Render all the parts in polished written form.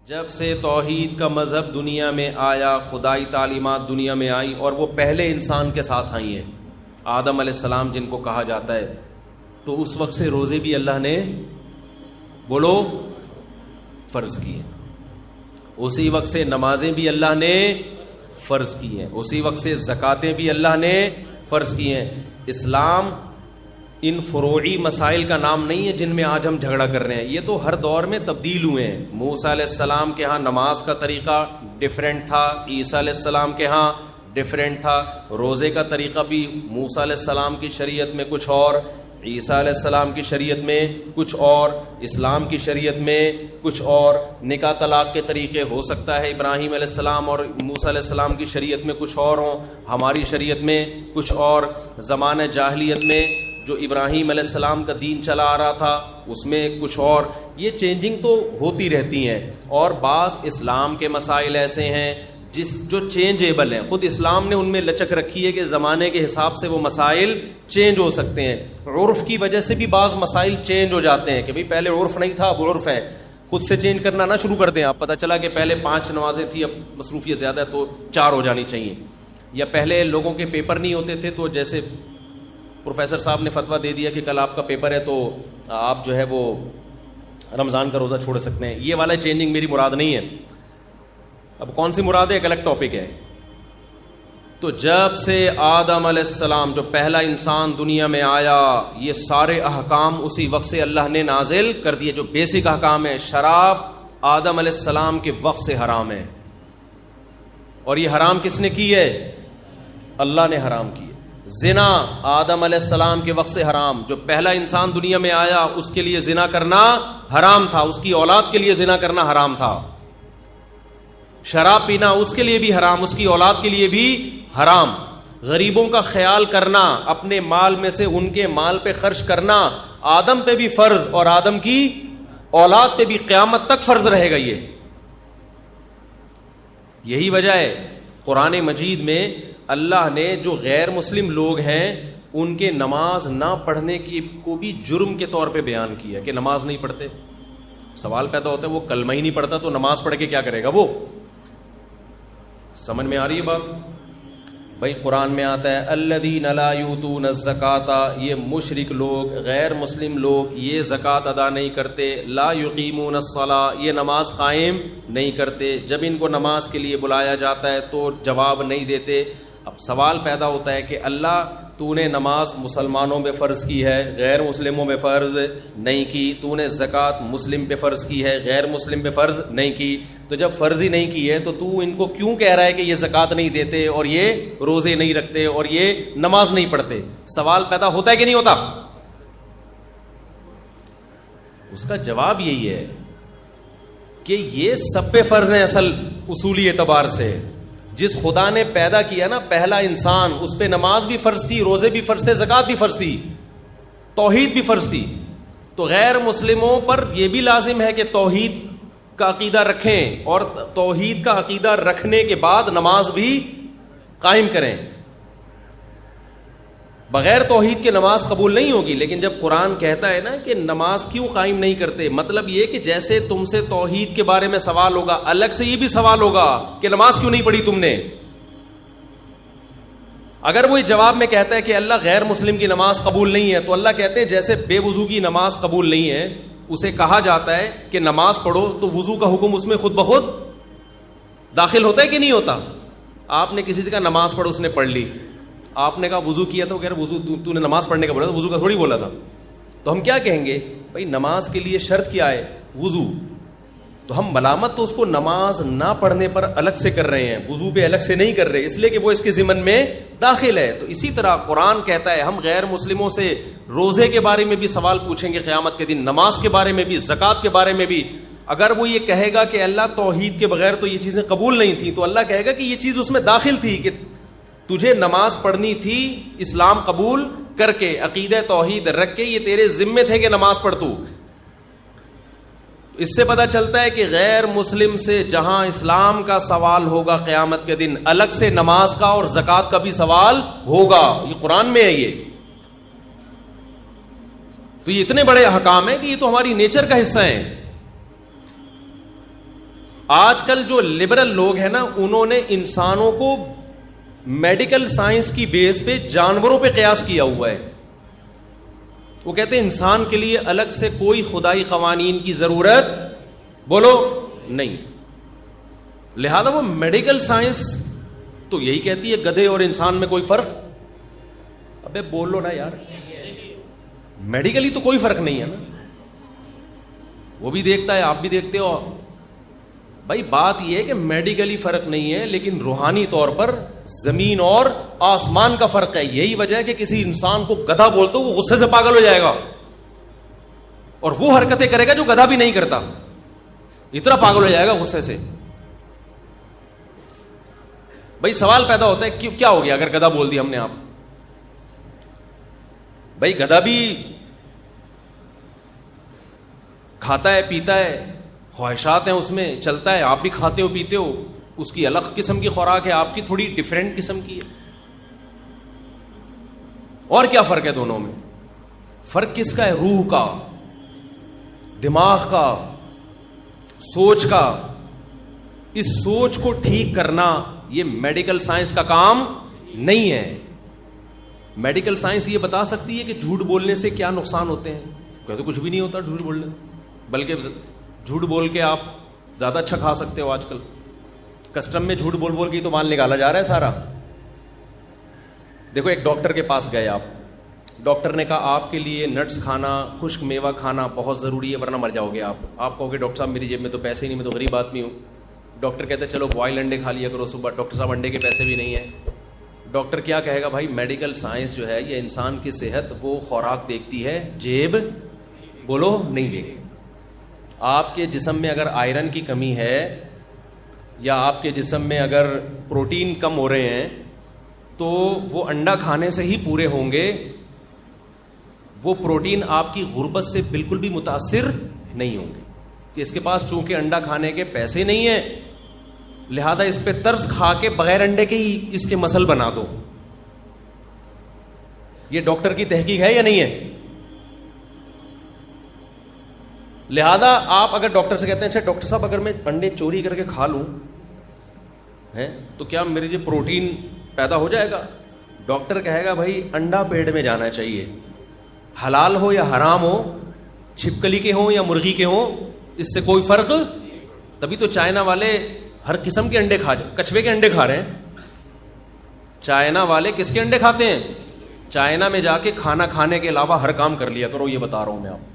جب سے توحید کا مذہب دنیا میں آیا، خدائی تعلیمات دنیا میں آئی، اور وہ پہلے انسان کے ساتھ آئی ہیں، آدم علیہ السلام جن کو کہا جاتا ہے، تو اس وقت سے روزے بھی اللہ نے بولو فرض کیے، اسی وقت سے نمازیں بھی اللہ نے فرض کی ہیں، اسی وقت سے زکاتیں بھی اللہ نے فرض کی ہیں۔ اسلام ان فروعی مسائل کا نام نہیں ہے جن میں آج ہم جھگڑا کر رہے ہیں، یہ تو ہر دور میں تبدیل ہوئے ہیں۔ موسیٰ علیہ السلام کے ہاں نماز کا طریقہ ڈیفرنٹ تھا، عیسیٰ علیہ السلام کے ہاں ڈیفرنٹ تھا، روزے کا طریقہ بھی موسیٰ علیہ السلام کی شریعت میں کچھ اور، عیسیٰ علیہ السلام کی شریعت میں کچھ اور، اسلام کی شریعت میں کچھ اور، نکاح طلاق کے طریقے ہو سکتا ہے ابراہیم علیہ السلام اور موسیٰ علیہ السلام کی شریعت میں کچھ اور ہوں، ہماری شریعت میں کچھ اور، زمانہ جاہلیت میں جو ابراہیم علیہ السلام کا دین چلا آ رہا تھا اس میں کچھ اور، یہ چینجنگ تو ہوتی رہتی ہیں۔ اور بعض اسلام کے مسائل ایسے ہیں جو چینجیبل ہیں، خود اسلام نے ان میں لچک رکھی ہے کہ زمانے کے حساب سے وہ مسائل چینج ہو سکتے ہیں، عرف کی وجہ سے بھی بعض مسائل چینج ہو جاتے ہیں کہ بھئی پہلے عرف نہیں تھا اب عرف ہے، خود سے چینج کرنا نہ شروع کر دیں آپ، پتہ چلا کہ پہلے 5 نمازیں تھی اب مصروفیت زیادہ ہے تو 4 ہو جانی چاہیے، یا پہلے لوگوں کے پیپر نہیں ہوتے تھے تو جیسے پروفیسر صاحب نے فتویٰ دے دیا کہ کل آپ کا پیپر ہے تو آپ جو ہے وہ رمضان کا روزہ چھوڑ سکتے ہیں، یہ والا چینجنگ میری مراد نہیں ہے۔ اب کون سی مراد ہے ایک الگ ٹاپک ہے۔ تو جب سے آدم علیہ السلام جو پہلا انسان دنیا میں آیا، یہ سارے احکام اسی وقت سے اللہ نے نازل کر دیے۔ جو بیسک احکام ہے، شراب آدم علیہ السلام کے وقت سے حرام ہے، اور یہ حرام کس نے کی ہے؟ اللہ نے حرام کی ہے۔ زنا آدم علیہ السلام کے وقت سے حرام، جو پہلا انسان دنیا میں آیا اس کے لیے زنا کرنا حرام تھا، اس کی اولاد کے لیے زنا کرنا حرام تھا۔ شراب پینا اس کے لیے بھی حرام، اس کی اولاد کے لیے بھی حرام۔ غریبوں کا خیال کرنا، اپنے مال میں سے ان کے مال پہ خرچ کرنا آدم پہ بھی فرض اور آدم کی اولاد پہ بھی قیامت تک فرض رہے گا۔ یہی وجہ ہے قرآن مجید میں اللہ نے جو غیر مسلم لوگ ہیں ان کے نماز نہ پڑھنے کی کو بھی جرم کے طور پہ بیان کیا کہ نماز نہیں پڑھتے۔ سوال پیدا ہوتا ہے وہ کلمہ ہی نہیں پڑھتا تو نماز پڑھ کے کیا کرے گا وہ؟ سمجھ میں آ رہی ہے بات؟ بھائی قرآن میں آتا ہے الذین لا یؤتون الزکاۃ، یہ مشرک لوگ، غیر مسلم لوگ یہ زکوٰۃ ادا نہیں کرتے، لا یقیمون الصلاۃ، یہ نماز قائم نہیں کرتے، جب ان کو نماز کے لیے بلایا جاتا ہے تو جواب نہیں دیتے۔ اب سوال پیدا ہوتا ہے کہ اللہ تو نے نماز مسلمانوں پہ فرض کی ہے، غیر مسلموں پہ فرض نہیں کی، تو نے زکوٰۃ مسلم پہ فرض کی ہے، غیر مسلم پہ فرض نہیں کی، تو جب فرض ہی نہیں کی ہے تو ان کو کیوں کہہ رہا ہے کہ یہ زکوٰۃ نہیں دیتے اور یہ روزے نہیں رکھتے اور یہ نماز نہیں پڑھتے؟ سوال پیدا ہوتا ہے کہ نہیں ہوتا؟ اس کا جواب یہی ہے کہ یہ سب پہ فرض ہیں اصل اصولی اعتبار سے۔ جس خدا نے پیدا کیا نا پہلا انسان، اس پہ نماز بھی فرض تھی، روزے بھی فرض تھے، زکوٰۃ بھی فرض تھی، توحید بھی فرض تھی۔ تو غیر مسلموں پر یہ بھی لازم ہے کہ توحید کا عقیدہ رکھیں، اور توحید کا عقیدہ رکھنے کے بعد نماز بھی قائم کریں۔ بغیر توحید کے نماز قبول نہیں ہوگی۔ لیکن جب قرآن کہتا ہے نا کہ نماز کیوں قائم نہیں کرتے، مطلب یہ کہ جیسے تم سے توحید کے بارے میں سوال ہوگا، الگ سے یہ بھی سوال ہوگا کہ نماز کیوں نہیں پڑھی تم نے۔ اگر وہ جواب میں کہتا ہے کہ اللہ غیر مسلم کی نماز قبول نہیں ہے، تو اللہ کہتے ہیں جیسے بے وضو کی نماز قبول نہیں ہے، اسے کہا جاتا ہے کہ نماز پڑھو، تو وضو کا حکم اس میں خود بخود داخل ہوتا ہے کہ نہیں ہوتا؟ آپ نے کسی سے کہا نماز پڑھو، اس نے پڑھ لی، آپ نے کہا وضو کیا تھا، کہ وضو تو نے نماز پڑھنے کا بولا تھا، وضو کا تھوڑی بولا تھا، تو ہم کیا کہیں گے؟ بھائی نماز کے لیے شرط کیا ہے؟ وضو۔ تو ہم ملامت تو اس کو نماز نہ پڑھنے پر الگ سے کر رہے ہیں، وضو پہ الگ سے نہیں کر رہے، اس لیے کہ وہ اس کے ضمن میں داخل ہے۔ تو اسی طرح قرآن کہتا ہے ہم غیر مسلموں سے روزے کے بارے میں بھی سوال پوچھیں گے قیامت کے دن، نماز کے بارے میں بھی، زکوٰۃ کے بارے میں بھی۔ اگر وہ یہ کہے گا کہ اللہ توحید کے بغیر تو یہ چیزیں قبول نہیں تھیں، تو اللہ کہے گا کہ یہ چیز اس میں داخل تھی کہ تجھے نماز پڑھنی تھی، اسلام قبول کر کے، عقیدہ توحید رکھ کے، یہ تیرے ذمے تھے کہ نماز پڑھ تو۔ اس سے پتہ چلتا ہے کہ غیر مسلم سے جہاں اسلام کا سوال ہوگا قیامت کے دن، الگ سے نماز کا اور زکوٰۃ کا بھی سوال ہوگا۔ یہ قرآن میں ہے۔ یہ تو یہ اتنے بڑے احکام ہیں کہ یہ تو ہماری نیچر کا حصہ ہیں۔ آج کل جو لبرل لوگ ہیں نا, انہوں نے انسانوں کو میڈیکل سائنس کی بیس پہ جانوروں پہ قیاس کیا ہوا ہے. وہ کہتے ہیں انسان کے لیے الگ سے کوئی خدائی قوانین کی ضرورت بولو نہیں. لہذا وہ میڈیکل سائنس تو یہی کہتی ہے گدھے اور انسان میں کوئی فرق. ابے بولو نا یار, میڈیکلی تو کوئی فرق نہیں ہے نا. وہ بھی دیکھتا ہے, آپ بھی دیکھتے ہو. بھائی بات یہ ہے کہ میڈیکلی فرق نہیں ہے, لیکن روحانی طور پر زمین اور آسمان کا فرق ہے. یہی وجہ ہے کہ کسی انسان کو گدھا بول دو وہ غصے سے پاگل ہو جائے گا, اور وہ حرکتیں کرے گا جو گدھا بھی نہیں کرتا, اتنا پاگل ہو جائے گا غصے سے. بھائی سوال پیدا ہوتا ہے کیا ہو گیا اگر گدھا بول دیا ہم نے آپ. بھائی گدھا بھی کھاتا ہے پیتا ہے, خواہشات ہیں اس میں, چلتا ہے, آپ بھی کھاتے ہو پیتے ہو, اس کی الگ قسم کی خوراک ہے, آپ کی تھوڑی ڈیفرنٹ قسم کی ہے. اور کیا فرق ہے دونوں میں؟ فرق کس کا ہے؟ روح کا, دماغ کا, سوچ کا. اس سوچ کو ٹھیک کرنا یہ میڈیکل سائنس کا کام نہیں ہے. میڈیکل سائنس یہ بتا سکتی ہے کہ جھوٹ بولنے سے کیا نقصان ہوتے ہیں. کہتے کچھ بھی نہیں ہوتا جھوٹ بولنے, بلکہ جھوٹ بول کے آپ زیادہ اچھا کھا سکتے ہو. آج کل کسٹم میں جھوٹ بول بول کے تو مال نکالا جا رہا ہے سارا. دیکھو ایک ڈاکٹر کے پاس گئے آپ, ڈاکٹر نے کہا آپ کے لیے نٹس کھانا, خشک میوہ کھانا بہت ضروری ہے ورنہ مر جاؤ گے آپ. آپ کہو گے ڈاکٹر صاحب میری جیب میں تو پیسے ہی نہیں, میں تو غریب آدمی ہوں. ڈاکٹر کہتے ہیں چلو بوائل انڈے کھا لیا کرو صبح. ڈاکٹر صاحب انڈے کے پیسے بھی نہیں ہیں. ڈاکٹر کیا کہے گا؟ بھائی میڈیکل سائنس جو ہے یہ انسان کی صحت وہ خوراک دیکھتی ہے, جیب بولو نہیں دیکھتی. آپ کے جسم میں اگر آئرن کی کمی ہے یا آپ کے جسم میں اگر پروٹین کم ہو رہے ہیں تو وہ انڈا کھانے سے ہی پورے ہوں گے. وہ پروٹین آپ کی غربت سے بالکل بھی متاثر نہیں ہوں گے کہ اس کے پاس چونکہ انڈا کھانے کے پیسے نہیں ہیں لہذا اس پہ ترس کھا کے بغیر انڈے کے ہی اس کے مسل بنا دو. یہ ڈاکٹر کی تحقیق ہے یا نہیں ہے؟ لہذا آپ اگر ڈاکٹر سے کہتے ہیں اچھا ڈاکٹر صاحب اگر میں انڈے چوری کر کے کھا لوں تو کیا میرے جو پروٹین پیدا ہو جائے گا؟ ڈاکٹر کہے گا بھائی انڈا پیٹ میں جانا چاہیے, حلال ہو یا حرام ہو, چھپکلی کے ہوں یا مرغی کے ہوں, اس سے کوئی فرق. تبھی تو چائنا والے ہر قسم کے انڈے کچھوے کے انڈے کھا رہے ہیں. چائنا والے کس کے انڈے کھاتے ہیں؟ چائنا میں جا کے کھانا کھانے کے علاوہ ہر کام کر لیا کرو, یہ بتا رہا ہوں میں آپ.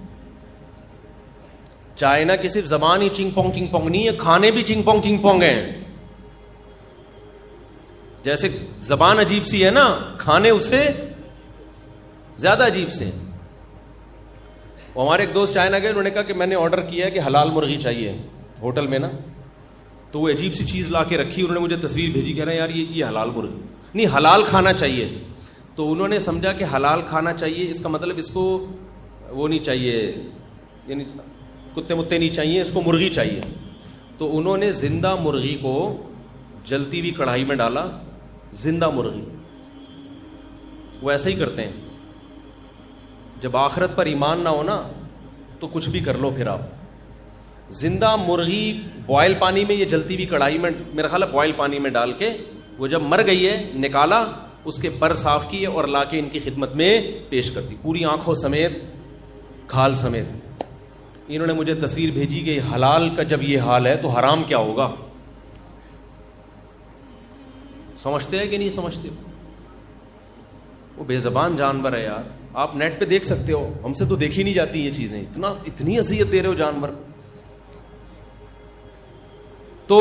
چائنا کی صرف زبان ہی چنگ پونگ نہیں ہے, کھانے بھی چنگ پونگ ہیں. جیسے زبان عجیب سی ہے نا, کھانے اس سے زیادہ عجیب سے. ہمارے ایک دوست چائنا گئے, انہوں نے کہا کہ میں نے آرڈر کیا ہے کہ حلال مرغی چاہیے ہوٹل میں نا, تو وہ عجیب سی چیز لا کے رکھی, انہوں نے مجھے تصویر بھیجی, کہہ رہے ہیں یار یہ حلال مرغی نہیں, حلال کھانا چاہیے. تو انہوں نے سمجھا کہ حلال کھانا چاہیے اس کا مطلب اس کو وہ نہیں چاہیے, یعنی کتے متے نہیں چاہیے, اس کو مرغی چاہیے. تو انہوں نے زندہ مرغی کو جلتی ہوئی کڑھائی میں ڈالا, زندہ مرغی. وہ ایسا ہی کرتے ہیں, جب آخرت پر ایمان نہ ہو نا تو کچھ بھی کر لو پھر آپ. زندہ مرغی بوائل پانی میں, یہ جلتی ہوئی کڑھائی میں, میرا خیال ہے بوائل پانی میں ڈال کے وہ جب مر گئی ہے نکالا, اس کے پر صاف کیے اور لا کے ان کی خدمت میں پیش کر دی, پوری آنکھوں سمیت, کھال سمیت. انہوں نے مجھے تصویر بھیجی کہ حلال کا جب یہ حال ہے تو حرام کیا ہوگا. سمجھتے ہیں کہ نہیں سمجھتے؟ وہ بے زبان جانور ہے یار, آپ نیٹ پہ دیکھ سکتے ہو, ہم سے تو دیکھی نہیں جاتی یہ چیزیں, اتنی اذیت دے رہے ہو جانور. تو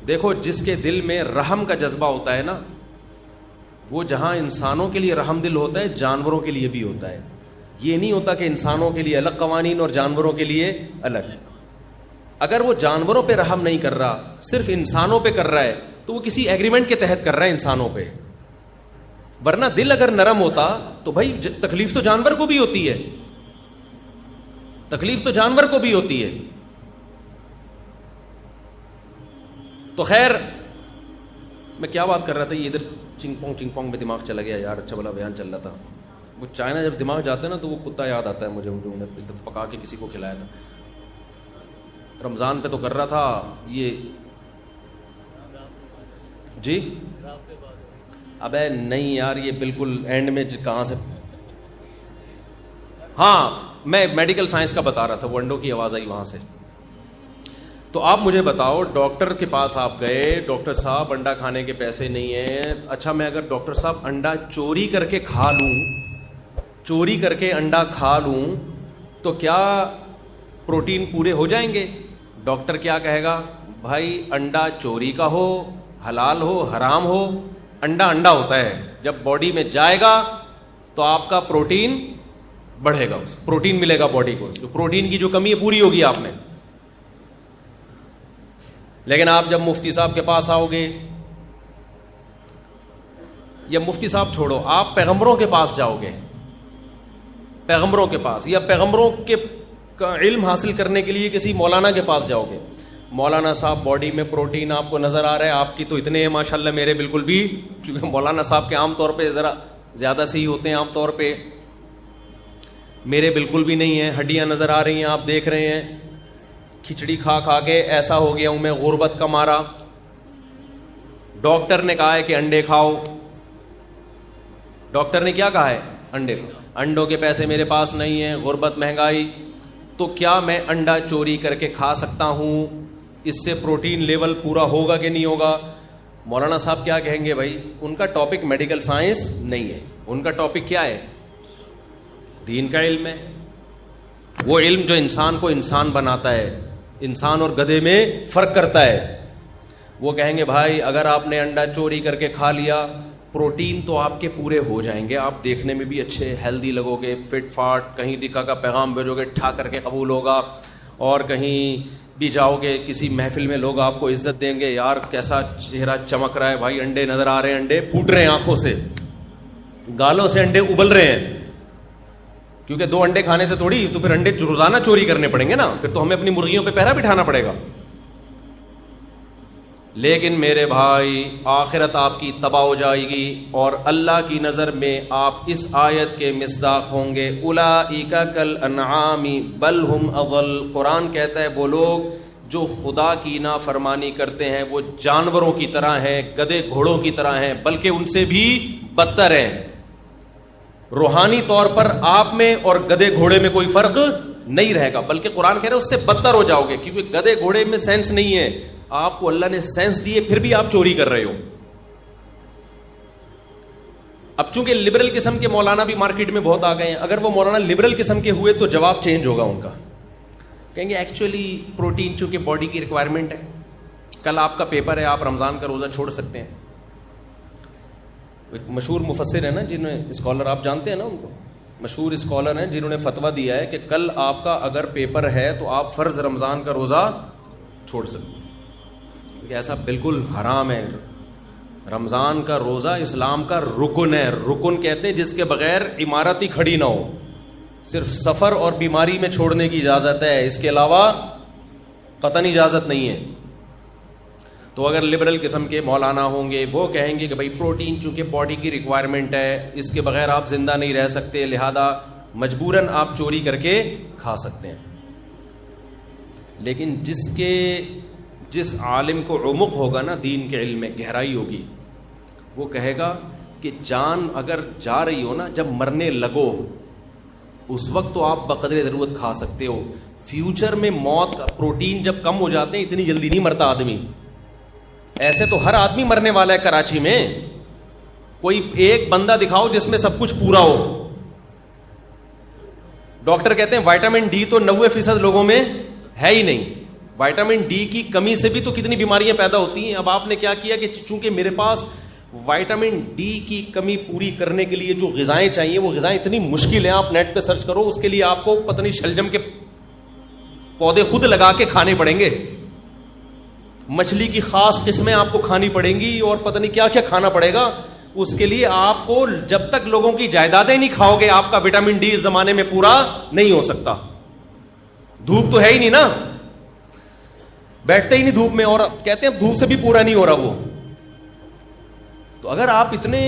دیکھو جس کے دل میں رحم کا جذبہ ہوتا ہے نا, وہ جہاں انسانوں کے لیے رحم دل ہوتا ہے جانوروں کے لیے بھی ہوتا ہے. یہ نہیں ہوتا کہ انسانوں کے لیے الگ قوانین اور جانوروں کے لیے الگ. اگر وہ جانوروں پہ رحم نہیں کر رہا, صرف انسانوں پہ کر رہا ہے, تو وہ کسی ایگریمنٹ کے تحت کر رہا ہے انسانوں پہ. ورنہ دل اگر نرم ہوتا تو بھائی تکلیف تو جانور کو بھی ہوتی ہے, تکلیف تو جانور کو بھی ہوتی ہے. تو خیر میں کیا بات کر رہا تھا, یہ ادھر چنگ پونگ میں دماغ چلا گیا یار. اچھا بلا بیان چل رہا تھا. وہ چائنا جب دماغ جاتا ہے نا تو وہ کتا یاد آتا ہے مجھے, انہوں نے پکا کے کسی کو کھلایا تھا. رمضان پہ تو کر رہا تھا یہ جی. ابے نہیں یار یہ بالکل اینڈ میں کہاں سے. ہاں میں میڈیکل سائنس کا بتا رہا تھا, وہ انڈوں کی آواز آئی وہاں سے. تو آپ مجھے بتاؤ, ڈاکٹر کے پاس آپ گئے, ڈاکٹر صاحب انڈا کھانے کے پیسے نہیں ہیں. اچھا میں اگر ڈاکٹر صاحب انڈا چوری کر کے کھا لوں, چوری کر کے انڈا کھا لوں تو کیا پروٹین پورے ہو جائیں گے؟ ڈاکٹر کیا کہے گا, بھائی انڈا چوری کا ہو, حلال ہو, حرام ہو, انڈا انڈا ہوتا ہے. جب باڈی میں جائے گا تو آپ کا پروٹین بڑھے گا, پروٹین ملے گا باڈی کو. تو پروٹین کی جو کمی ہے پوری ہوگی آپ نے. لیکن آپ جب مفتی صاحب کے پاس آؤ گے, یا مفتی صاحب چھوڑو, آپ پیغمبروں کے پاس جاؤ گے, پیغمبروں کے پاس, یا پیغمبروں کے کا علم حاصل کرنے کے لیے کسی مولانا کے پاس جاؤ گے. مولانا صاحب باڈی میں پروٹین آپ کو نظر آ رہا ہے, آپ کی تو اتنے ہیں ماشاءاللہ, میرے بالکل بھی, کیونکہ مولانا صاحب کے عام طور پہ ذرا زیادہ سے ہی ہوتے ہیں عام طور پہ, میرے بالکل بھی نہیں ہیں. ہڈیاں نظر آ رہی ہیں, آپ دیکھ رہے ہیں. کھچڑی کھا کھا کے ایسا ہو گیا ہوں میں, غربت کا مارا. ڈاکٹر نے کہا ہے کہ انڈے کھاؤ, ڈاکٹر نے کیا کہا ہے, انڈے. انڈوں کے پیسے میرے پاس نہیں ہیں, غربت, مہنگائی, تو کیا میں انڈا چوری کر کے کھا سکتا ہوں؟ اس سے پروٹین لیول پورا ہوگا کہ نہیں ہوگا؟ مولانا صاحب کیا کہیں گے, بھائی ان کا ٹاپک میڈیکل سائنس نہیں ہے, ان کا ٹاپک کیا ہے, دین کا علم ہے. وہ علم جو انسان کو انسان بناتا ہے, انسان اور گدھے میں فرق کرتا ہے. وہ کہیں گے بھائی اگر آپ نے انڈا چوری کر کے کھا لیا, پروٹین تو آپ کے پورے ہو جائیں گے, آپ دیکھنے میں بھی اچھے ہیلدی لگو گے, فٹ فاٹ, کہیں نکاح کا پیغام بھیجو گے ٹھا کر کے قبول ہوگا, اور کہیں بھی جاؤ گے کسی محفل میں لوگ آپ کو عزت دیں گے, یار کیسا چہرہ چمک رہا ہے بھائی, انڈے نظر آ رہے ہیں, انڈے پھوٹ رہے ہیں آنکھوں سے, گالوں سے انڈے ابل رہے ہیں. کیونکہ 2 انڈے کھانے سے تھوڑی, تو پھر انڈے روزانہ چوری کرنے پڑیں گے نا, پھر تو ہمیں اپنی مرغیوں پہ پہرا بٹھانا پڑے گا. لیکن میرے بھائی آخرت آپ کی تباہ ہو جائے گی, اور اللہ کی نظر میں آپ اس آیت کے مصداق ہوں گے. اولئک کالانعام بل هم اضل. قرآن کہتا ہے وہ لوگ جو خدا کی نافرمانی کرتے ہیں وہ جانوروں کی طرح ہیں, گدھے گھوڑوں کی طرح ہیں, بلکہ ان سے بھی بدتر ہیں. روحانی طور پر آپ میں اور گدھے گھوڑے میں کوئی فرق نہیں رہے گا, بلکہ قرآن کہہ رہا ہے اس سے بدتر ہو جاؤ گے, کیونکہ گدھے گھوڑے میں سینس نہیں ہے, آپ کو اللہ نے سینس دیے پھر بھی آپ چوری کر رہے ہو. اب چونکہ لبرل قسم کے مولانا بھی مارکیٹ میں بہت آ گئے ہیں, اگر وہ مولانا لبرل قسم کے ہوئے تو جواب چینج ہوگا ان کا. کہیں گے ایکچولی پروٹین چونکہ باڈی کی ریکوائرمنٹ ہے, کل آپ کا پیپر ہے, آپ رمضان کا روزہ چھوڑ سکتے ہیں. ایک مشہور مفسر ہے نا, جنہوں نے اسکالر, آپ جانتے ہیں نا ان کو, مشہور اسکالر ہیں جنہوں نے فتویٰ دیا ہے کہ کل آپ کا اگر پیپر ہے تو آپ فرض رمضان کا روزہ چھوڑ سکتے ہیں. ایسا بالکل حرام ہے. رمضان کا روزہ اسلام کا رکن ہے. رکن کہتے ہیں جس کے بغیر عمارت ہی کھڑی نہ ہو, صرف سفر اور بیماری میں چھوڑنے کی اجازت ہے, اس کے علاوہ قطعاً اجازت نہیں ہے. تو اگر لبرل قسم کے مولانا ہوں گے وہ کہیں گے کہ بھائی پروٹین چونکہ باڈی کی ریکوائرمنٹ ہے, اس کے بغیر آپ زندہ نہیں رہ سکتے, لہذا مجبوراً آپ چوری کر کے کھا سکتے ہیں. لیکن جس عالم کو عمق ہوگا نا دین کے علم میں, گہرائی ہوگی, وہ کہے گا کہ جان اگر جا رہی ہو نا, جب مرنے لگو اس وقت تو آپ بقدر ضرورت کھا سکتے ہو. فیوچر میں موت کا پروٹین جب کم ہو جاتے ہیں اتنی جلدی نہیں مرتا آدمی. ایسے تو ہر آدمی مرنے والا ہے کراچی میں, کوئی ایک بندہ دکھاؤ جس میں سب کچھ پورا ہو. ڈاکٹر کہتے ہیں وائٹامن ڈی تو 90% لوگوں میں ہے ہی نہیں. وائٹامن ڈی کی کمی سے بھی تو کتنی بیماریاں پیدا ہوتی ہیں. اب آپ نے کیا کیا کہ چونکہ میرے پاس وائٹامن ڈی کی کمی پوری کرنے کے لیے جو غذائیں چاہیے وہ غذائیں اتنی مشکل ہیں, آپ نیٹ پہ سرچ کرو, اس کے لیے آپ کو پتہ نہیں شلجم کے پودے خود لگا کے کھانے پڑیں گے, مچھلی کی خاص قسمیں آپ کو کھانی پڑیں گی, اور پتہ نہیں کیا کیا کھانا پڑے گا. اس کے لیے آپ کو جب تک لوگوں کی جائیدادیں نہیں کھاؤ گے آپ کا وٹامن ڈی اس زمانے میں پورا نہیں ہو سکتا. دھوپ تو ہے ہی نہیں نا, بیٹھتے ہی نہیں دھوپ میں, اور کہتے ہیں دھوپ سے بھی پورا نہیں ہو رہا وہ. تو اگر آپ اتنے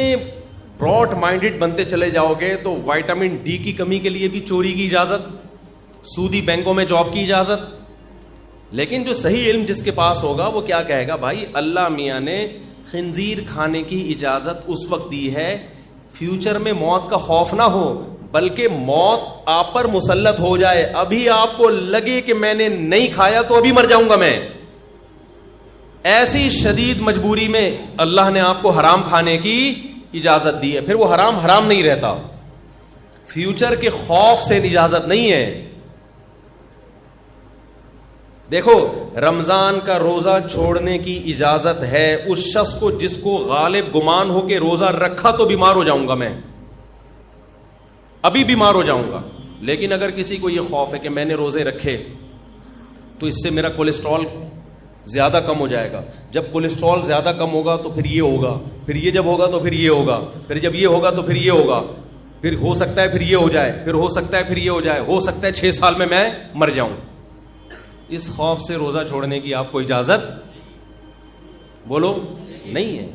براڈ مائنڈڈ بنتے چلے جاؤ گے تو وائٹامن ڈی کی کمی کے لیے بھی چوری کی اجازت, سودی بینکوں میں جاب کی اجازت. لیکن جو صحیح علم جس کے پاس ہوگا وہ کیا کہے گا؟ بھائی اللہ میاں نے خنزیر کھانے کی اجازت اس وقت دی ہے فیوچر میں موت کا خوف نہ ہو، بلکہ موت آپ پر مسلط ہو جائے، ابھی آپ کو لگے کہ میں نے نہیں کھایا تو ابھی مر جاؤں گا میں، ایسی شدید مجبوری میں اللہ نے آپ کو حرام کھانے کی اجازت دی ہے. پھر وہ حرام حرام نہیں رہتا، فیوچر کے خوف سے اجازت نہیں ہے. دیکھو رمضان کا روزہ چھوڑنے کی اجازت ہے اس شخص کو جس کو غالب گمان ہو کہ روزہ رکھا تو بیمار ہو جاؤں گا، میں ابھی بیمار ہو جاؤں گا. لیکن اگر کسی کو یہ خوف ہے کہ میں نے روزے رکھے تو اس سے میرا کولیسٹرول زیادہ کم ہو جائے گا، جب کولیسٹرول زیادہ کم ہوگا تو پھر یہ ہوگا، پھر یہ جب ہوگا تو پھر یہ ہوگا، پھر جب یہ ہوگا تو پھر یہ ہوگا، پھر ہو سکتا ہے پھر یہ ہو جائے، پھر ہو سکتا ہے پھر یہ ہو جائے، ہو سکتا ہے 6 سال میں مر جاؤں. اس خوف سے روزہ چھوڑنے کی آپ کو اجازت بولو نہیں ہے.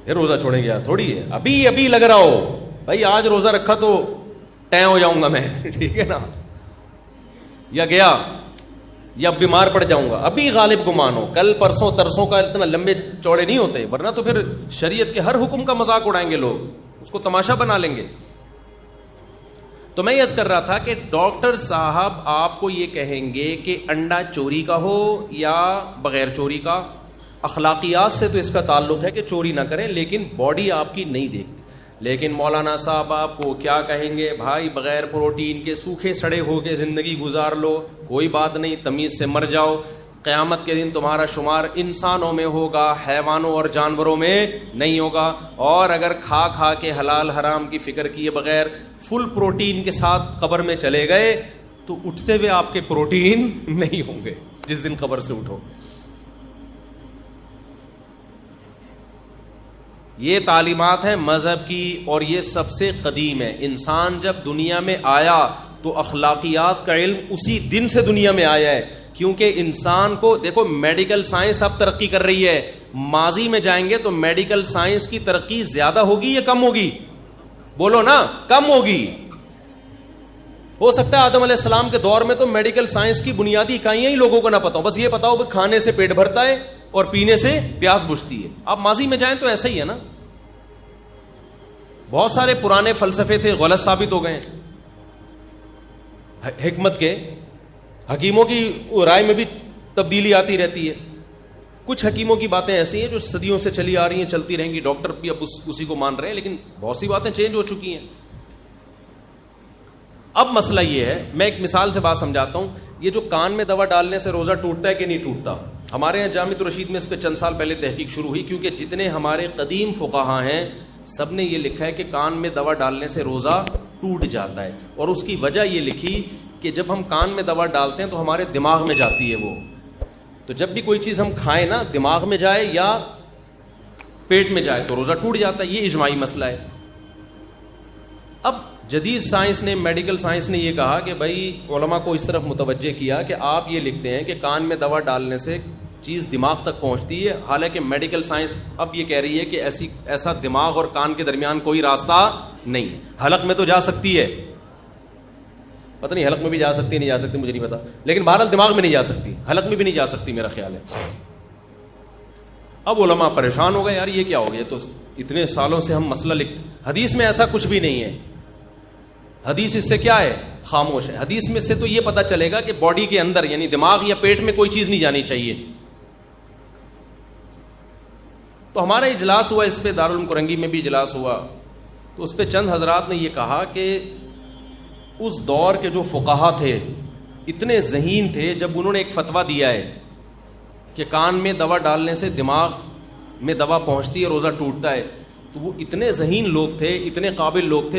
پھر روزہ چھوڑیں گے تھوڑی ہے، ابھی لگ رہا ہو بھائی آج روزہ رکھا تو ٹیں ہو جاؤں گا میں، ٹھیک ہے نا، یا گیا یا بیمار پڑ جاؤں گا، ابھی غالب گمان ہو. کل پرسوں ترسوں کا اتنا لمبے چوڑے نہیں ہوتے، ورنہ تو پھر شریعت کے ہر حکم کا مذاق اڑائیں گے لوگ، اس کو تماشا بنا لیں گے. تو میں یہ کر رہا تھا کہ ڈاکٹر صاحب آپ کو یہ کہیں گے کہ انڈا چوری کا ہو یا بغیر چوری کا، اخلاقیات سے تو اس کا تعلق ہے کہ چوری نہ کریں، لیکن باڈی آپ کی نہیں دیکھتی. لیکن مولانا صاحب آپ کو کیا کہیں گے؟ بھائی بغیر پروٹین کے سوکھے سڑے ہو کے زندگی گزار لو، کوئی بات نہیں، تمیز سے مر جاؤ، قیامت کے دن تمہارا شمار انسانوں میں ہوگا، حیوانوں اور جانوروں میں نہیں ہوگا. اور اگر کھا کے حلال حرام کی فکر کیے بغیر فل پروٹین کے ساتھ قبر میں چلے گئے تو اٹھتے ہوئے آپ کے پروٹین نہیں ہوں گے جس دن قبر سے اٹھو. یہ تعلیمات ہیں مذہب کی اور یہ سب سے قدیم ہے. انسان جب دنیا میں آیا تو اخلاقیات کا علم اسی دن سے دنیا میں آیا ہے، کیونکہ انسان کو دیکھو میڈیکل سائنس اب ترقی کر رہی ہے، ماضی میں جائیں گے تو میڈیکل سائنس کی ترقی زیادہ ہوگی یا کم ہوگی؟ بولو نا، کم ہوگی. ہو سکتا ہے آدم علیہ السلام کے دور میں تو میڈیکل سائنس کی بنیادی اکائیاں ہی لوگوں کو نہ پتا ہو، بس یہ پتا ہو کہ کھانے سے پیٹ بھرتا ہے اور پینے سے پیاس بجھتی ہے. اب ماضی میں جائیں تو ایسا ہی ہے نا، بہت سارے پرانے فلسفے تھے غلط ثابت ہو گئے. حکمت کے حکیموں کی رائے میں بھی تبدیلی آتی رہتی ہے. کچھ حکیموں کی باتیں ایسی ہیں جو صدیوں سے چلی آ رہی ہیں، چلتی رہیں گی، ڈاکٹر بھی اب اسی کو مان رہے ہیں، لیکن بہت سی باتیں چینج ہو چکی ہیں. اب مسئلہ یہ ہے، میں ایک مثال سے بات سمجھاتا ہوں. یہ جو کان میں دوا ڈالنے سے روزہ ٹوٹتا ہے کہ نہیں ٹوٹتا، ہمارے یہاں جامعۃ الرشید میں اس پہ چند سال پہلے تحقیق شروع ہوئی، کیونکہ جتنے ہمارے قدیم فقہا ہیں سب نے یہ لکھا ہے کہ کان میں دوا ڈالنے سے روزہ ٹوٹ جاتا ہے. اور اس کی وجہ یہ لکھی کہ جب ہم کان میں دوا ڈالتے ہیں تو ہمارے دماغ میں جاتی ہے وہ، تو جب بھی کوئی چیز ہم کھائیں نا دماغ میں جائے یا پیٹ میں جائے تو روزہ ٹوٹ جاتا ہے. یہ اجماعی مسئلہ ہے. اب جدید سائنس نے، میڈیکل سائنس نے یہ کہا کہ بھائی علماء کو اس طرف متوجہ کیا کہ آپ یہ لکھتے ہیں کہ کان میں دوا ڈالنے سے چیز دماغ تک پہنچتی ہے، حالانکہ میڈیکل سائنس اب یہ کہہ رہی ہے کہ ایسا دماغ اور کان کے درمیان کوئی راستہ نہیں ہے. حلق میں تو جا سکتی ہے، پتہ نہیں حلق میں بھی جا سکتی نہیں جا سکتی مجھے نہیں پتا، لیکن بہرحال دماغ میں نہیں جا سکتی، حلق میں بھی نہیں جا سکتی میرا خیال ہے. اب علماء پریشان ہو گئے، یار یہ کیا ہو گیا، تو اتنے سالوں سے ہم مسئلہ لکھتے، حدیث میں ایسا کچھ بھی نہیں ہے. حدیث اس سے کیا ہے؟ خاموش ہے. حدیث میں سے تو یہ پتا چلے گا کہ باڈی کے اندر یعنی دماغ یا پیٹ میں کوئی چیز نہیں جانی چاہیے. تو ہمارا اجلاس ہوا اس پہ، دارالعلوم کرنگی میں بھی اجلاس ہوا، تو اس پہ چند حضرات نے یہ کہا کہ اس دور کے جو فقہا تھے اتنے ذہین تھے، جب انہوں نے ایک فتویٰ دیا ہے کہ کان میں دوا ڈالنے سے دماغ میں دوا پہنچتی ہے، روزہ ٹوٹتا ہے، تو وہ اتنے ذہین لوگ تھے، اتنے قابل لوگ تھے.